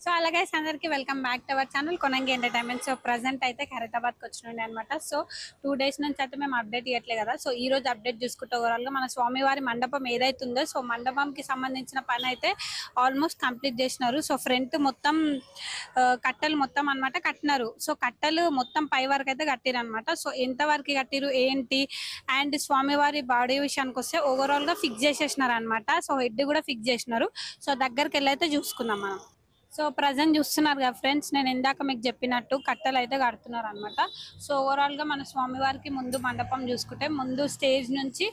So అలాగే అందరికి welcome back to our channel Konangi entertainment. So present అయితే ఖైరతాబాద్ కి వచ్చినండి అనమాట. సో 2 days నుంచి అయితే మేము అప్డేట్ ఇవ్వట్లేదు కదా. సో ఈ రోజు అప్డేట్ చూసుకుంటే ఓవరాల్ గా మన స్వామివారి మండపం ఏదైతుందో సో మండపంకి సంబంధించిన పని అయితే ఆల్మోస్ట్ కంప్లీట్ చేసినారు. సో ఫ్రంట్ మొత్తం కట్టలు మొత్తం అనమాట కట్టినారు. సో కట్టలు మొత్తం పై వరకు అయితే కట్టిరు అనమాట. సో ఎంత వరకు కట్టిరు ఏంటి అండ్ స్వామివారి బాడీ విషయానికి వస్తే ఓవరాల్ గా ఫిక్స్ చేసేసినారు అనమాట. సో హెడ్ కూడా ఫిక్స్ చేసినారు. సో దగ్గరికి వెళ్ళి అయితే చూసుకుందాం మనం. సో ప్రజెంట్ చూస్తున్నారు కదా ఫ్రెండ్స్, నేను ఇందాక మీకు చెప్పినట్టు కట్టెలు అయితే కడుతున్నారు అనమాట. సో ఓవరాల్ గా మన స్వామివారికి ముందు మండపం చూసుకుంటే ముందు స్టేజ్ నుంచి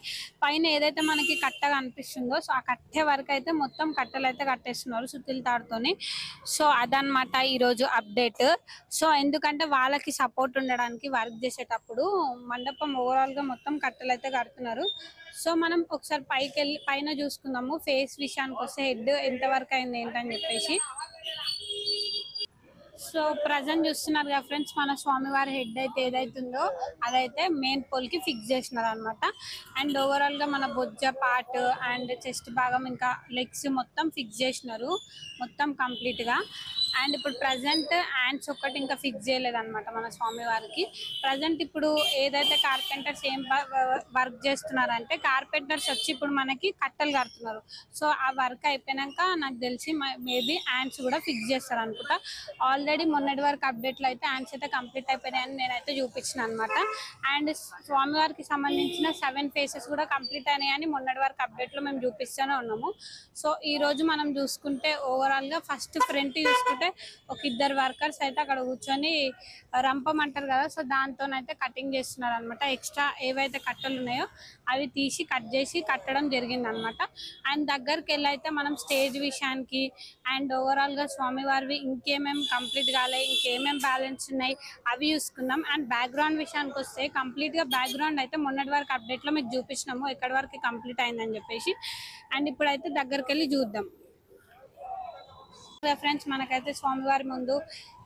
పైన ఏదైతే మనకి కట్టగా అనిపిస్తుందో సో ఆ కట్టె వరకు అయితే మొత్తం కట్టెలు అయితే కట్టేస్తున్నారు సుత్తిల తాడుతోని. సో అదనమాట ఈరోజు అప్డేట్. సో ఎందుకంటే వాళ్ళకి సపోర్ట్ ఉండడానికి వర్క్ చేసేటప్పుడు మండపం ఓవరాల్ గా మొత్తం కట్టెలు అయితే కడుతున్నారు. సో మనం ఒకసారి పైకి వెళ్ళి పైన చూసుకుందాము. ఫేస్ విషయానికి వస్తే హెడ్ ఎంత వరకు అయింది ఏంటని చెప్పేసి. సో ప్రజెంట్ చూస్తున్నారు కదా ఫ్రెండ్స్, మన స్వామివారి హెడ్ అయితే ఏదైతుందో అదైతే మెయిన్ పోల్ కి ఫిక్స్ చేసినారు అనమాట. అండ్ ఓవరాల్ గా మన బొజ్జ పార్ట్ అండ్ చెస్ట్ భాగం ఇంకా లెగ్స్ మొత్తం ఫిక్స్ చేసినారు మొత్తం కంప్లీట్ గా. అండ్ ఇప్పుడు ప్రజెంట్ హ్యాండ్స్ ఒక్కటి ఇంకా ఫిక్స్ చేయలేదు అనమాట మన స్వామివారికి. ప్రజెంట్ ఇప్పుడు ఏదైతే కార్పెంటర్స్ ఏం వర్క్ చేస్తున్నారంటే కార్పెంటర్స్ వచ్చి ఇప్పుడు మనకి కట్టలు కడుతున్నారు. సో ఆ వర్క్ అయిపోయినాక నాకు తెలిసి మేబీ హ్యాండ్స్ కూడా ఫిక్స్ చేస్తారు అనుకుంటా. ఆల్రెడీ మొన్నటి వరకు అప్డేట్లు అయితే హ్యాండ్స్ అయితే కంప్లీట్ అయిపోయినాయని నేనైతే చూపించిన అనమాట. అండ్ స్వామివారికి సంబంధించిన 7 faces కూడా కంప్లీట్ అయినాయని మొన్నటి వరకు అప్డేట్ లో మేము చూపిస్తూనే ఉన్నాము. సో ఈ రోజు మనం చూసుకుంటే ఓవరాల్ గా ఫస్ట్ ఫ్రంట్ చూసుకుంటే ఒక 2 వర్కర్స్ అయితే అక్కడ కూర్చొని రంపమంటారు కదా సో దాంతోనైతే కటింగ్ చేస్తున్నారు అనమాట. ఎక్స్ట్రా ఏవైతే కట్టలు ఉన్నాయో అవి తీసి కట్ చేసి కట్టడం జరిగింది అనమాట. అండ్ దగ్గరికి వెళ్ళి అయితే మనం స్టేజ్ విషయానికి అండ్ ఓవరాల్ గా స్వామివారివి ఇంకేమేమి కంప్లీట్ కాలే ఇంకేమేమి బ్యాలెన్స్ ఉన్నాయి అవి చూసుకున్నాం. అండ్ బ్యాక్గ్రౌండ్ విషయానికి వస్తే కంప్లీట్ గా బ్యాక్గ్రౌండ్ అయితే మొన్నటి వరకు అప్డేట్ లో మీకు చూపించినాము ఎక్కడి వరకు కంప్లీట్ అయిందని చెప్పేసి. అండ్ ఇప్పుడైతే దగ్గరికి వెళ్ళి చూద్దాం. ఫ్రెండ్స్ మనకైతే స్వామివారి ముందు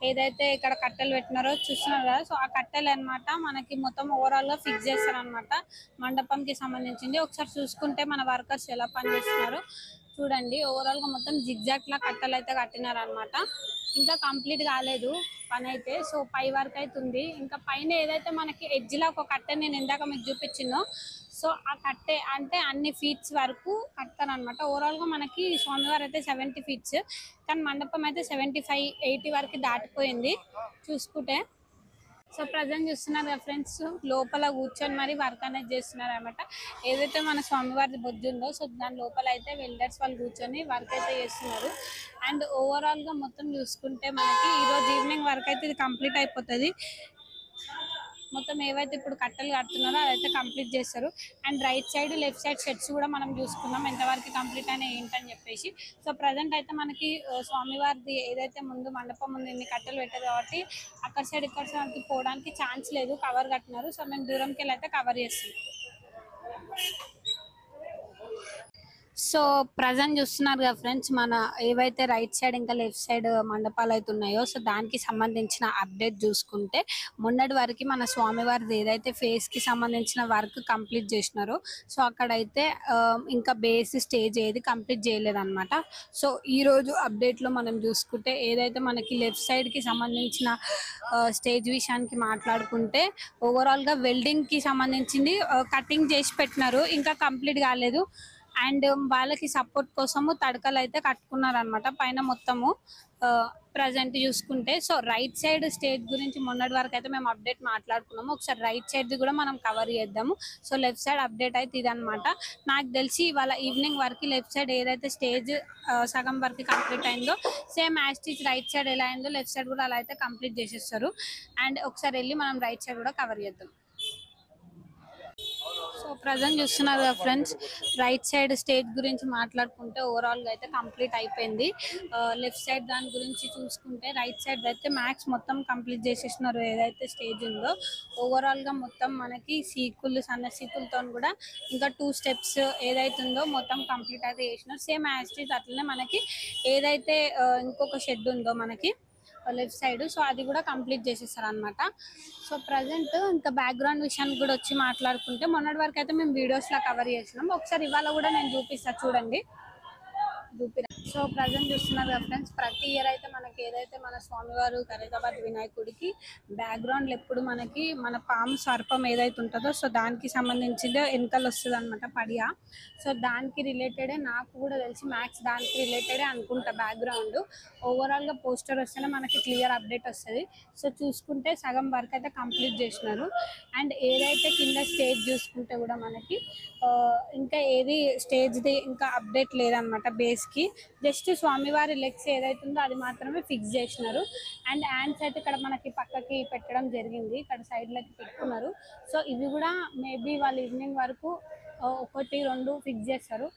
ఏదైతే ఇక్కడ కట్టెలు పెట్టినారో చూస్తున్నారు కదా. సో ఆ కట్టెలు అనమాట మనకి మొత్తం ఓవరాల్ గా ఫిక్స్ చేస్తారు అనమాట మండపంకి సంబంధించింది. ఒకసారి చూసుకుంటే మన వర్కర్స్ ఎలా పనిచేస్తున్నారో చూడండి. ఓవరాల్ గా మొత్తం జిగ్జాగ్ లా కట్టెలు అయితే కట్టినారు అనమాట. ఇంకా కంప్లీట్ కాలేదు పని అయితే. సో పై వరకు అయితే ఉంది. ఇంకా పైన ఏదైతే మనకి ఎడ్జ్ లా ఒక కట్టె నేను ఇందాక మీకు చూపించిందో సో ఆ కట్టె అంటే అన్ని ఫీట్స్ వరకు కడతారు అనమాట. ఓవరాల్ గా మనకి స్వామివారు అయితే 70 feet కానీ మండపం అయితే 75-80 వరకు దాటిపోయింది చూసుకుంటే. సో ప్రజెంట్ చూస్తున్నారు కదా ఫ్రెండ్స్, లోపల కూర్చొని మరి వర్క్ అనేది చేస్తున్నారు అనమాట. ఏదైతే మన స్వామివారి బొజ్జు ఉందో సో దాని లోపల అయితే వెల్డర్స్ వాళ్ళు కూర్చొని వర్క్ అయితే చేస్తున్నారు. అండ్ ఓవరాల్ గా మొత్తం చూసుకుంటే మనకి ఈ రోజు ఈవినింగ్ వర్క్ అయితే ఇది కంప్లీట్ అయిపోతుంది. మొత్తం ఏవైతే ఇప్పుడు కట్టెలు కడుతున్నారో అదైతే కంప్లీట్ చేస్తారు. And right side left side sheds కూడా మనం చూసుకున్నాం ఎంతవరకు కంప్లీట్ అయినా ఏంటని చెప్పేసి. సో ప్రజెంట్ అయితే మనకి స్వామివారిది ఏదైతే ముందు మండపం ముందు ఇన్ని కట్టెలు పెట్టారు కాబట్టి అక్కడ సైడ్ ఇక్కడ సైడ్ పోవడానికి ఛాన్స్ లేదు, కవర్ కట్టినారు. సో మేము దూరంకి వెళ్ళి అయితే కవర్ చేస్తాం. సో ప్రజెంట్ చూస్తున్నారు కదా ఫ్రెండ్స్, మన ఏవైతే రైట్ సైడ్ ఇంకా లెఫ్ట్ సైడ్ మండపాలు అయితే ఉన్నాయో సో దానికి సంబంధించిన అప్డేట్ చూసుకుంటే మొన్నటి వరకు మన స్వామివారిది ఏదైతే ఫేస్ కి సంబంధించిన వర్క్ కంప్లీట్ చేసినారో సో అక్కడైతే ఇంకా బేస్ స్టేజ్ ఏది కంప్లీట్ చేయలేదు అనమాట. సో ఈ రోజు అప్డేట్ లో మనం చూసుకుంటే ఏదైతే మనకి లెఫ్ట్ సైడ్ కి సంబంధించిన స్టేజ్ విషయానికి మాట్లాడుకుంటే ఓవరాల్ గా వెల్డింగ్ కి సంబంధించింది కటింగ్ చేసి పెట్టినారు, ఇంకా కంప్లీట్ కాలేదు. అండ్ వాళ్ళకి సపోర్ట్ కోసము తడకలు అయితే కట్టుకున్నారు అనమాట పైన మొత్తము ప్రజెంట్ చూసుకుంటే. సో రైట్ సైడ్ స్టేజ్ గురించి మొన్నటి వరకు అయితే మేము అప్డేట్ మాట్లాడుకున్నాము. ఒకసారి రైట్ సైడ్ కూడా మనం కవర్ చేద్దాము. సో లెఫ్ట్ సైడ్ అప్డేట్ అయితే ఇదనమాట. నాకు తెలిసి ఇవాళ ఈవినింగ్ వరకు లెఫ్ట్ సైడ్ ఏదైతే స్టేజ్ సగం వరకు కంప్లీట్ అయిందో సేమ్ యాస్టీజ్ రైట్ సైడ్ ఎలా అయిందో లెఫ్ట్ సైడ్ కూడా అలా అయితే కంప్లీట్ చేసేస్తారు. అండ్ ఒకసారి వెళ్ళి మనం రైట్ సైడ్ కూడా కవర్ చేద్దాం. సో ప్రజెంట్ చూస్తున్నారు కదా ఫ్రెండ్స్, రైట్ సైడ్ స్టేజ్ గురించి మాట్లాడుకుంటే ఓవరాల్ గా అయితే కంప్లీట్ అయిపోయింది. లెఫ్ట్ సైడ్ దాని గురించి చూసుకుంటే రైట్ సైడ్ అయితే మ్యాక్స్ మొత్తం కంప్లీట్ చేసేసినారు ఏదైతే స్టేజ్ ఉందో. ఓవరాల్ గా మొత్తం మనకి సీకులు సన్న సీకులతో కూడా ఇంకా 2 steps ఏదైతే ఉందో మొత్తం కంప్లీట్ అయితే చేసినారు. సేమ్ యాస్టీజ్ అట్లనే మనకి ఏదైతే ఇంకొక షెడ్ ఉందో మనకి లెఫ్ట్ సైడ్ సో అది కూడా కంప్లీట్ చేసేస్తారు అనమాట. సో ప్రజెంట్ ఇంకా బ్యాక్గ్రౌండ్ విషయానికి కూడా వచ్చి మాట్లాడుకుంటే మొన్నటి వరకు అయితే మేము వీడియోస్ లా కవర్ చేసినాం. ఒకసారి ఇవాళ కూడా నేను చూపిస్తా చూడండి. సో ప్రజెంట్ చూస్తున్నారు కదా ఫ్రెండ్స్, ప్రతి ఇయర్ అయితే మనకి ఏదైతే మన స్వామివారు ఖైరతాబాద్ వినాయకుడికి బ్యాక్గ్రౌండ్ ఎప్పుడు మనకి మన పాము సర్పం ఏదైతే ఉంటుందో సో దానికి సంబంధించిందే వెనకలు వస్తుంది అనమాట పడియా. సో దానికి రిలేటెడే నాకు కూడా తెలిసి మ్యాథ్స్ దానికి రిలేటెడే అనుకుంటా బ్యాక్గ్రౌండ్. ఓవరాల్గా పోస్టర్ వస్తేనే మనకి క్లియర్ అప్డేట్ వస్తుంది. సో చూసుకుంటే సగం వర్క్ అయితే కంప్లీట్ చేసినారు. అండ్ ఏదైతే కింద స్టేజ్ చూసుకుంటే కూడా మనకి ఇంకా ఏది స్టేజ్ది ఇంకా అప్డేట్ లేదనమాట. బేస్కి జస్ట్ స్వామివారి లెగ్స్ ఏదైతుందో అది మాత్రమే ఫిక్స్ చేసినారు. అండ్ హ్యాండ్స్ అయితే ఇక్కడ మనకి పక్కకి పెట్టడం జరిగింది, ఇక్కడ సైడ్లకి పెట్టుకున్నారు. సో ఇవి కూడా మేబీ వాళ్ళు ఈవినింగ్ వరకు ఒకటి రెండు ఫిక్స్ చేస్తారు.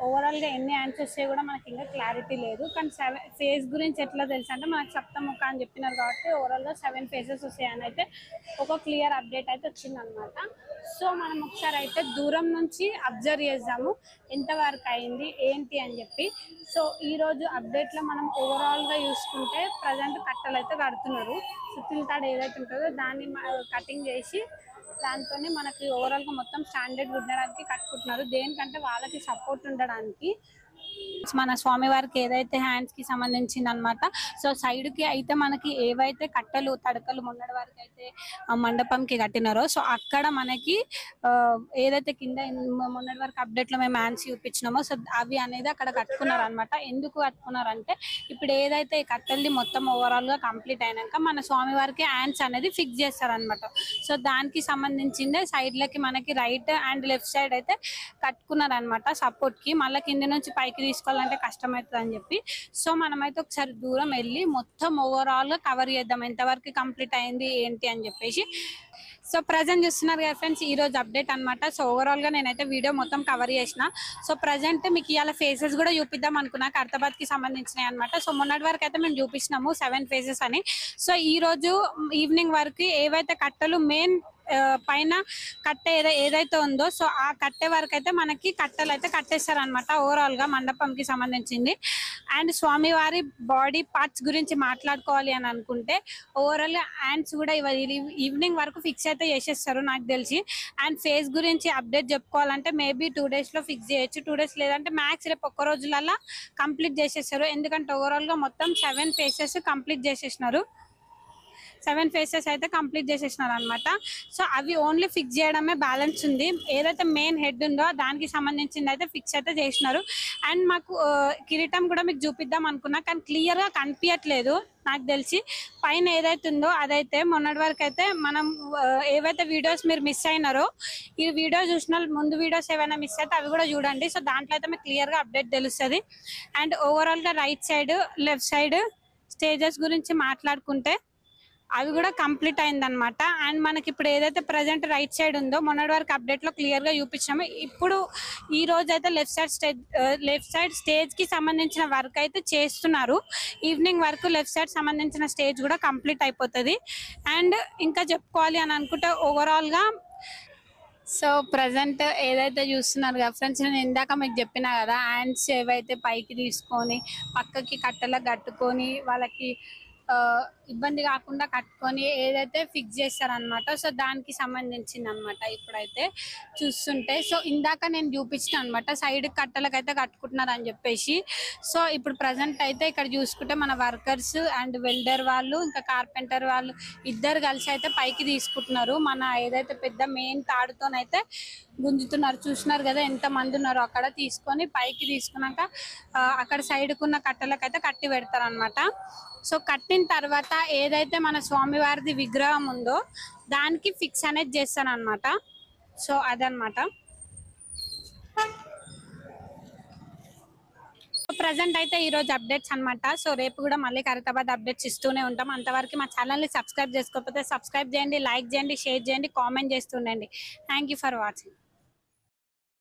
ఓవరాల్గా ఎన్ని హ్యాండ్స్ వస్తాయి కూడా మనకి ఇంకా క్లారిటీ లేదు. కానీ ఫేస్ గురించి ఎట్లా తెలుసు అంటే మనకి సప్తముఖ అని చెప్పినారు కాబట్టి ఓవరాల్గా 7 ఫేసెస్ వస్తాయని అయితే ఒక క్లియర్ అప్డేట్ అయితే వచ్చిందనమాట. సో మనం ఒకసారి అయితే దూరం నుంచి అబ్జర్వ్ చేద్దాము ఎంత వరకు అయింది ఏంటి అని చెప్పి. సో ఈరోజు అప్డేట్లో మనం ఓవరాల్గా చూసుకుంటే ప్రజెంట్ కట్టలు అయితే కడుతున్నారు. సుత్తిల తాడు ఏదైతే ఉంటుందో దాన్ని కటింగ్ చేసి దాంతోనే మనకి ఓవరాల్గా మొత్తం స్టాండర్డ్ ఉండడానికి కట్టుకుంటున్నారు. దేనికంటే వాళ్ళకి సపోర్ట్ ఉండడానికి. మన స్వామివారికి ఏదైతే హ్యాండ్స్ కి సంబంధించింది అనమాట. సో సైడ్ కి అయితే మనకి ఏవైతే కట్టలు తడకలు మొన్నటి వరకు అయితే మండపంకి కట్టినారో సో అక్కడ మనకి ఏదైతే కింద మొన్నటి వరకు అప్డేట్ లో మేము హ్యాండ్స్ చూపించినామో సో అవి అనేది అక్కడ కట్టుకున్నారు అనమాట. ఎందుకు కట్టుకున్నారంటే ఇప్పుడు ఏదైతే కట్టెల్ని మొత్తం ఓవరాల్ గా కంప్లీట్ అయినాక మన స్వామివారికి హ్యాండ్స్ అనేది ఫిక్స్ చేస్తారనమాట. సో దానికి సంబంధించిందే సైడ్ లకి మనకి రైట్ అండ్ లెఫ్ట్ సైడ్ అయితే కట్టుకున్నారు అనమాట సపోర్ట్ కి. మళ్ళీ కింద నుంచి పైకి తీసుకోవాలంటే కష్టమవుతుంది అని చెప్పి సో మనమైతే ఒకసారి దూరం వెళ్ళి మొత్తం ఓవరాల్ గా కవర్ చేద్దాం ఎంతవరకు కంప్లీట్ అయింది ఏంటి అని చెప్పేసి. సో ప్రజెంట్ చూస్తున్నారు కదా ఫ్రెండ్స్, ఈ రోజు అప్డేట్ అనమాట. సో ఓవరాల్ గా నేనైతే వీడియో మొత్తం కవర్ చేసిన. సో ప్రజెంట్ మీకు ఇవాళ ఫేసెస్ కూడా చూపిద్దాం అనుకున్నా, ఖైరతాబాద్ కి సంబంధించినవి అనమాట. సో మొన్నటి వరకు అయితే మేము చూపించినాము 7 ఫేసెస్ అని. సో ఈ రోజు ఈవినింగ్ వరకు ఏవైతే కట్టలు మెయిన్ పైన కట్టె ఏదైతే ఉందో సో ఆ కట్టె వరకు అయితే మనకి కట్టెలు అయితే కట్టేస్తారు అనమాట ఓవరాల్ గా మండపంకి సంబంధించింది. అండ్ స్వామివారి బాడీ పార్ట్స్ గురించి మాట్లాడుకోవాలి అని అనుకుంటే ఓవరాల్ హ్యాండ్స్ కూడా ఈవినింగ్ వరకు ఫిక్స్ అయితే చేసేస్తారు నాకు తెలిసి. అండ్ ఫేస్ గురించి అప్డేట్ చెప్పుకోవాలంటే మేబీ 2 days లో ఫిక్స్ చేయొచ్చు, 2 days లేదంటే మ్యాక్స్ రేపు ఒక్క రోజులలో కంప్లీట్ చేసేస్తారు. ఎందుకంటే ఓవరాల్ గా మొత్తం 7 ఫేసెస్ కంప్లీట్ చేసేసినారు. 7 ఫేసెస్ అయితే కంప్లీట్ చేసేసినారు అనమాట. సో అవి ఓన్లీ ఫిక్స్ చేయడమే బ్యాలెన్స్ ఉంది. ఏదైతే మెయిన్ హెడ్ ఉందో దానికి సంబంధించింది అయితే ఫిక్స్ అయితే చేసినారు. అండ్ మాకు కిరీటం కూడా మీకు చూపిద్దాం అనుకున్నా కానీ క్లియర్ గా కనిపించట్లేదు నాకు తెలిసి. పైన ఏదైతే ఉందో అదైతే మొన్నటి వరకు అయితే మనం ఏవైతే వీడియోస్ మీరు మిస్ అయినారో ఈ వీడియో చూసిన ముందు వీడియోస్ ఏమైనా మిస్ అయితే అవి కూడా చూడండి. సో దాంట్లో అయితే మీకు క్లియర్ గా అప్డేట్ తెలుస్తుంది. అండ్ ఓవరాల్ గా right side left side stages గురించి మాట్లాడుకుంటే అవి కూడా కంప్లీట్ అయిందనమాట. అండ్ మనకి ఇప్పుడు ఏదైతే ప్రజెంట్ రైట్ సైడ్ ఉందో మొన్నటి వరకు అప్డేట్ లో క్లియర్ గా చూపించాము. ఇప్పుడు ఈ రోజు అయితే లెఫ్ట్ సైడ్ స్టేజ్ కి సంబంధించిన వర్క్ అయితే చేస్తున్నారు. ఈవినింగ్ వరకు లెఫ్ట్ సైడ్ సంబంధించిన స్టేజ్ కూడా కంప్లీట్ అయిపోతుంది. అండ్ ఇంకా చెప్పుకోవాలి అని అనుకుంటే ఓవరాల్ గా సో ప్రజెంట్ ఏదైతే చూస్తున్నారు కదా ఫ్రెండ్స్, నేను ఇందాక మీకు చెప్పినా కదా హ్యాండ్స్ ఏవైతే పైకి తీసుకొని పక్కకి కట్టెలకు కట్టుకొని వాళ్ళకి ఇబ్బంది కాకుండా కట్టుకొని ఏదైతే ఫిక్స్ చేస్తారనమాట. సో దానికి సంబంధించింది అనమాట ఇప్పుడైతే చూస్తుంటే. సో ఇందాక నేను చూపించిన అనమాట సైడ్ కట్టెలకు అయితే కట్టుకుంటున్నారు అని చెప్పేసి. సో ఇప్పుడు ప్రజెంట్ అయితే ఇక్కడ చూసుకుంటే మన వర్కర్స్ అండ్ వెల్డర్ వాళ్ళు ఇంకా కార్పెంటర్ వాళ్ళు ఇద్దరు కలిసి అయితే పైకి తీసుకుంటున్నారు. మన ఏదైతే పెద్ద మెయిన్ తాడుతోనైతే గుంజుతున్నారు. చూస్తున్నారు కదా ఎంత మంది ఉన్నారో అక్కడ తీసుకొని పైకి తీసుకున్నాక అక్కడ సైడ్కున్న కట్టెలకు అయితే కట్టి పెడతారు అనమాట. సో కట్టిన తర్వాత ఏదైతే మన స్వామివారిది విగ్రహం ఉందో దానికి ఫిక్స్ అనేది చేస్తాను అనమాట. సో అదనమాట ప్రజెంట్ అయితే ఈ రోజు అప్డేట్స్ అనమాట. సో రేపు కూడా మళ్ళీ ఖైరతాబాద్ అప్డేట్స్ ఇస్తూనే ఉంటాం. అంతవరకు మా ఛానల్ని సబ్స్క్రైబ్ చేసుకోకపోతే సబ్స్క్రైబ్ చేయండి, లైక్ చేయండి, షేర్ చేయండి, కామెంట్ చేస్తుండండి. Thank you for watching.